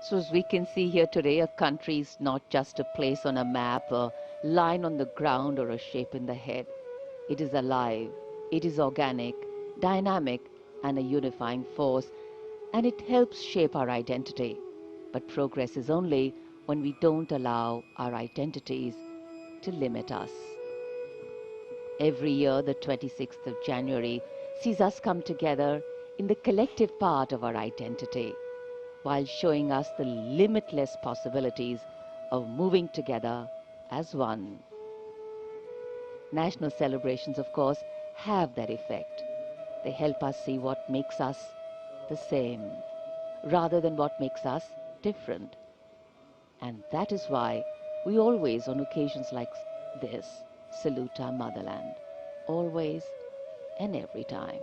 So as we can see here today, a country is not just a place on a map, a line on the ground, or a shape in the head. It is alive, it is organic, dynamic, and a unifying force, and it helps shape our identity. But progress is only when we don't allow our identities to limit us. Every year, the 26th of January sees us come together in the collective part of our identity, while showing us the limitless possibilities of moving together as one. National celebrations, of course, have that effect. They help us see what makes us the same, rather than what makes us different. And that is why we always, on occasions like this, salute our motherland, always and every time.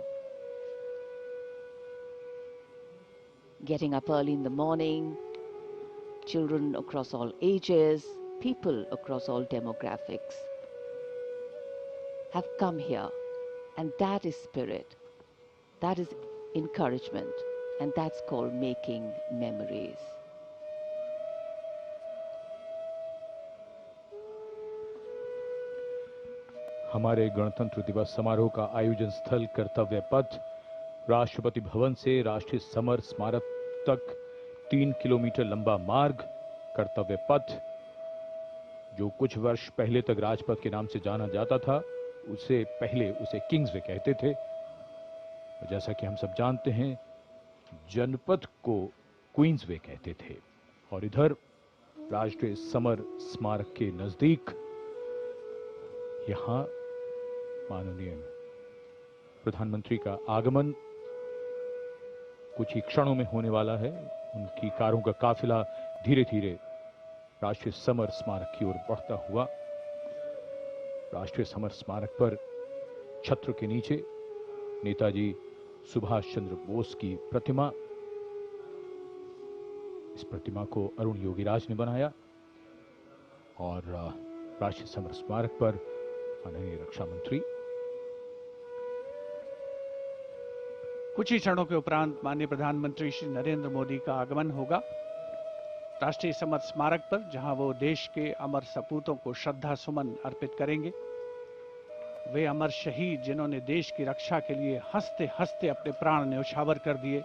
Getting up early in the morning, children across all ages, people across all demographics have come here, and that is spirit, that is encouragement, and that's called making memories. हमारे गणतंत्र दिवस समारोह का आयोजन स्थल कर्तव्य पथ राष्ट्रपति भवन से राष्ट्रीय समर स्मारक तक 3 किलोमीटर लंबा मार्ग कर्तव्य पथ, जो कुछ वर्ष पहले तक राजपथ के नाम से जाना जाता था, उससे पहले उसे किंग्सवे कहते थे। जैसा कि हम सब जानते हैं, जनपथ को क्वींसवे कहते थे। और इधर राष्ट्रीय समर स्मारक के नजदीक यहां माननीय प्रधानमंत्री का आगमन कुछ ही क्षणों में होने वाला है। उनकी कारों का काफिला धीरे धीरे राष्ट्रीय समर स्मारक की ओर बढ़ता हुआ, राष्ट्रीय समर स्मारक पर छत्र के नीचे नेताजी सुभाष चंद्र बोस की प्रतिमा, इस प्रतिमा को अरुण योगीराज ने बनाया और राष्ट्रीय समर स्मारक पर माननीय रक्षा मंत्री कुछ ही क्षणों के उपरांत माननीय प्रधानमंत्री श्री नरेंद्र मोदी का आगमन होगा राष्ट्रीय समर स्मारक पर, जहां वो देश के अमर सपूतों को श्रद्धा सुमन अर्पित करेंगे। वे अमर शहीद जिन्होंने देश की रक्षा के लिए हंसते हंसते अपने प्राण न्यौछावर कर दिए।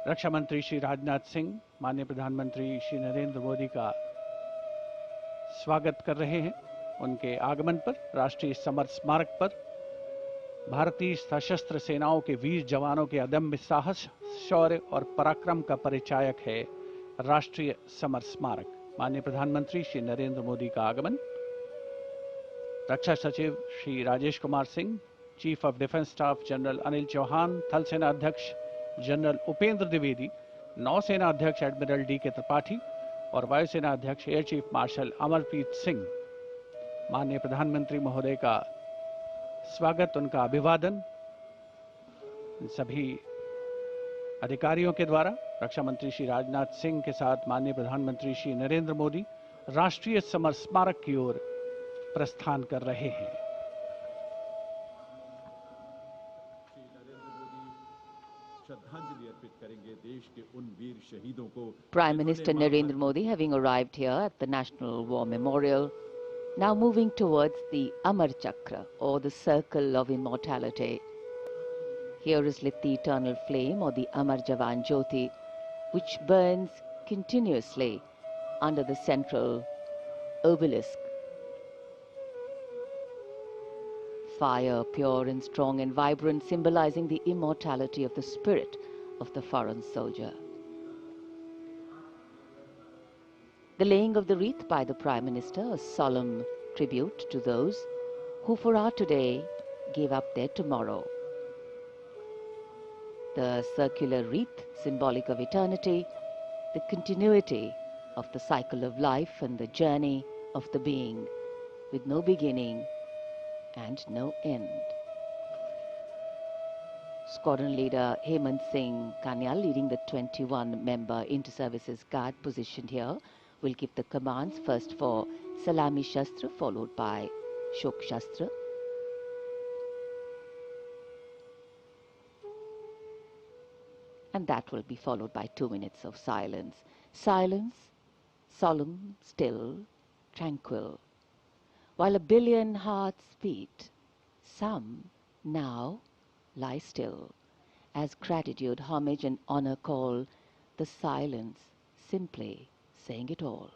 रक्षा मंत्री श्री राजनाथ सिंह माननीय प्रधानमंत्री श्री नरेंद्र मोदी का स्वागत कर रहे हैं। उनके आगमन पर राष्ट्रीय समर स्मारक पर भारतीय सशस्त्र सेनाओं के वीर जवानों के अदम्य साहस, शौर्य और पराक्रम का परिचायक है राष्ट्रीय समर स्मारक। माननीय प्रधानमंत्री श्री नरेंद्र मोदी का आगमन। रक्षा सचिव Shri Rajesh Kumar Singh, chief of defence staff general Anil Chauhan, थल सेना अध्यक्ष जनरल उपेंद्र द्विवेदी, नौसेना अध्यक्ष एडमिरल डी.के. त्रिपाठी और वायुसेना अध्यक्ष air chief marshal Amarpreet Singh, माननीय प्रधानमंत्री महोदय का स्वागत, उनका अभिवादन सभी अधिकारियों के द्वारा। रक्षा मंत्री श्री राजनाथ सिंह के साथ माननीय प्रधानमंत्री श्री नरेंद्र मोदी राष्ट्रीय समर स्मारक की ओर प्रस्थान कर रहे हैं। श्रद्धांजलि अर्पित करेंगे देश के उन वीर शहीदों को। Prime Minister Narendra Modi, having arrived here at the National War Memorial, now moving towards the Amar Chakra, or the Circle of Immortality. Here is lit the eternal flame, or the Amar Jawan Jyoti, which burns continuously under the central obelisk. Fire, pure and strong and vibrant, symbolizing the immortality of the spirit of the foreign soldier. The laying of the wreath by the Prime Minister, a solemn tribute to those who for our today gave up their tomorrow. The circular wreath, symbolic of eternity, the continuity of the cycle of life and the journey of the being, with no beginning and no end. Squadron leader Hemant Singh Kanyal, leading the 21-member inter-services guard positioned here, will give the commands, first for Salami Shastra, followed by Shok Shastra. and that will be followed by 2 minutes of silence. Silence, solemn, still, tranquil. While a billion hearts beat, some now lie still, as gratitude, homage, and honor call the silence, simply saying it all.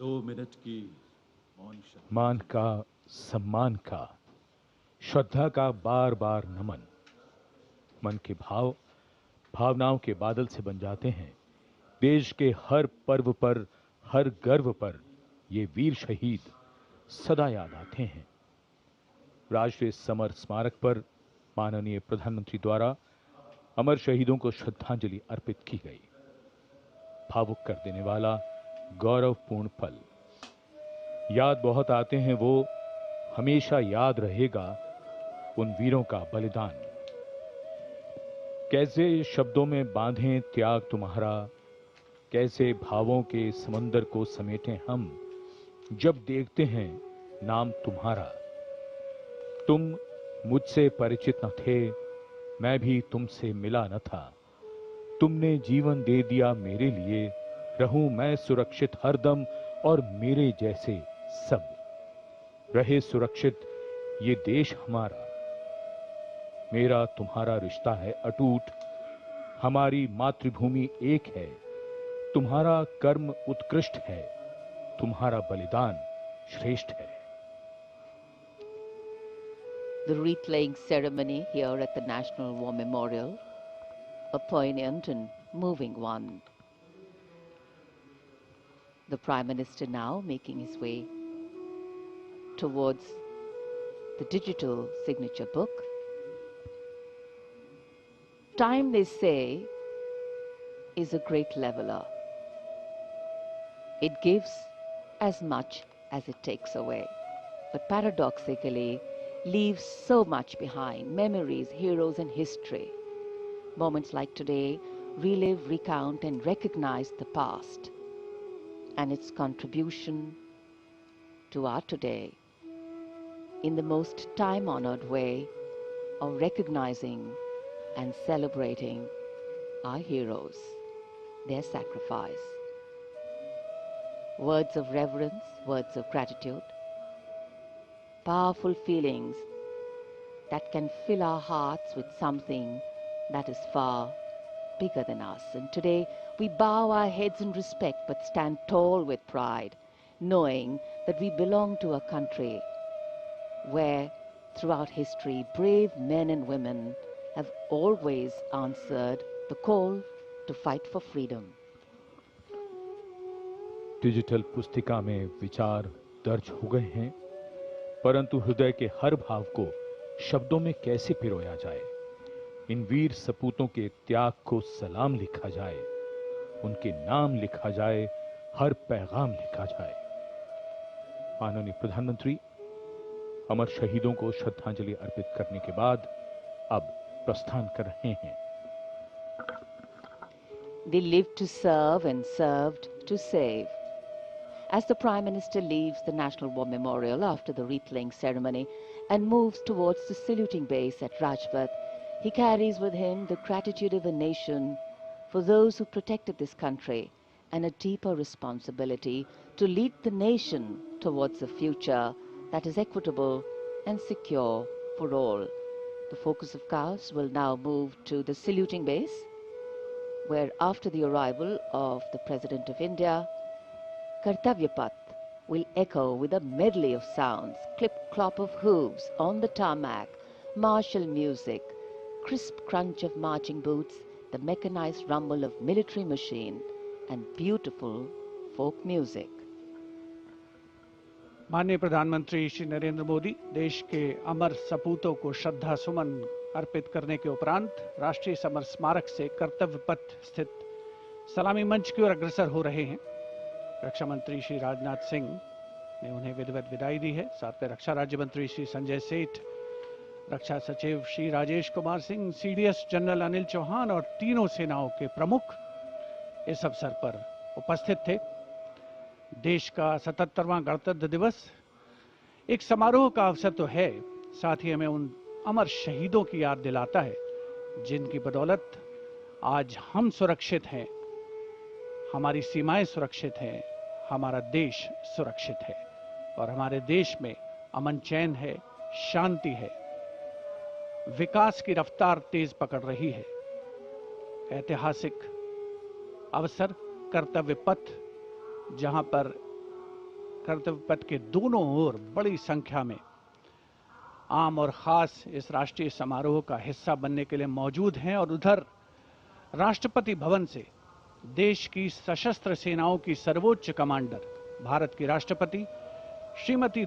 2 minute की मौन श्रद्धा। मान का, सम्मान का, श्रद्धा का बार बार नमन। मन के भाव भावनाओं के बादल से बन जाते हैं। देश के हर पर्व पर, हर गर्व पर ये वीर शहीद सदा याद आते हैं। राष्ट्रीय समर स्मारक पर माननीय प्रधानमंत्री द्वारा अमर शहीदों को श्रद्धांजलि अर्पित की गई। भावुक कर देने वाला गौरवपूर्ण पल। याद बहुत आते हैं वो, हमेशा याद रहेगा उन वीरों का बलिदान। कैसे शब्दों में बांधें त्याग तुम्हारा, कैसे भावों के समंदर को समेटें हम, जब देखते हैं नाम तुम्हारा। तुम मुझसे परिचित न थे, मैं भी तुमसे मिला न था। तुमने जीवन दे दिया मेरे लिए, रहूं मैं सुरक्षित हरदम और मेरे जैसे सब रहे सुरक्षित ये देश हमारा। मेरा तुम्हारा रिश्ता है अटूट, हमारी मातृभूमि एक है। तुम्हारा कर्म उत्कृष्ट है, तुम्हारा बलिदान श्रेष्ठ है। The wreath-laying ceremony here at the National War Memorial, a poignant and moving one. The Prime Minister now making his way towards the digital signature book. Time, they say, is a great leveler. It gives as much as it takes away, but paradoxically leaves so much behind: memories, heroes, and history. Moments like today relive, recount, and recognize the past and its contribution to our today in the most time-honored way of recognizing and celebrating our heroes, their sacrifice. Words of reverence, words of gratitude, powerful feelings that can fill our hearts with something that is far bigger than us. And today we bow our heads in respect but stand tall with pride, knowing that we belong to a country where throughout history brave men and women have always answered the call to fight for freedom. Digital पुस्तिका में विचार दर्ज हो गए हैं, परंतु हृदय के हर भाव को शब्दों में कैसे पिरोया जाए। इन वीर सपूतों के त्याग को सलाम लिखा जाए, उनके नाम लिखा जाए, हर पैगाम लिखा जाए। माननीय प्रधानमंत्री अमर शहीदों को श्रद्धांजलि अर्पित करने के बाद अब प्रस्थान कर रहे हैं। They lived to serve and served to save. As the Prime Minister leaves the National War Memorial after the wreath-laying ceremony and moves towards the saluting base at Rajpath, he carries with him the gratitude of a nation for those who protected this country and a deeper responsibility to lead the nation towards a future that is equitable and secure for all. The focus of course will now move to the saluting base, where after the arrival of the President of India, Kartavya Path will echo with a medley of sounds: clip-clop of hooves on the tarmac, martial music, crisp crunch of marching boots, the mechanized rumble of military machine, and beautiful folk music. माननीय प्रधानमंत्री श्री नरेंद्र मोदी देश के अमर सपूतों को श्रद्धा सुमन अर्पित करने के उपरांत राष्ट्रीय समर स्मारक से कर्तव्य पथ स्थित सलामी मंच की ओर अग्रसर हो रहे हैं। रक्षा मंत्री श्री राजनाथ सिंह ने उन्हें विधिवत विदाई दी है। साथ में रक्षा राज्य मंत्री श्री संजय सेठ, रक्षा सचिव श्री राजेश कुमार सिंह, सीडीएस जनरल अनिल चौहान और तीनों सेनाओं के प्रमुख इस अवसर पर उपस्थित थे। देश का 77वां गणतंत्र दिवस एक समारोह का अवसर तो है, साथ ही हमें उन अमर शहीदों की याद दिलाता है जिनकी बदौलत आज हम सुरक्षित हैं, हमारी सीमाएं सुरक्षित हैं, हमारा देश सुरक्षित है और हमारे देश में अमन चैन है, शांति है, विकास की रफ्तार तेज पकड़ रही है। ऐतिहासिक अवसर कर्तव्य पथ, जहां पर कर्तव्य पथ के दोनों ओर बड़ी संख्या में आम और खास इस राष्ट्रीय समारोह का हिस्सा बनने के लिए मौजूद हैं और उधर राष्ट्रपति भवन से देश की सशस्त्र सेनाओं की सर्वोच्च कमांडर भारत की राष्ट्रपति श्रीमती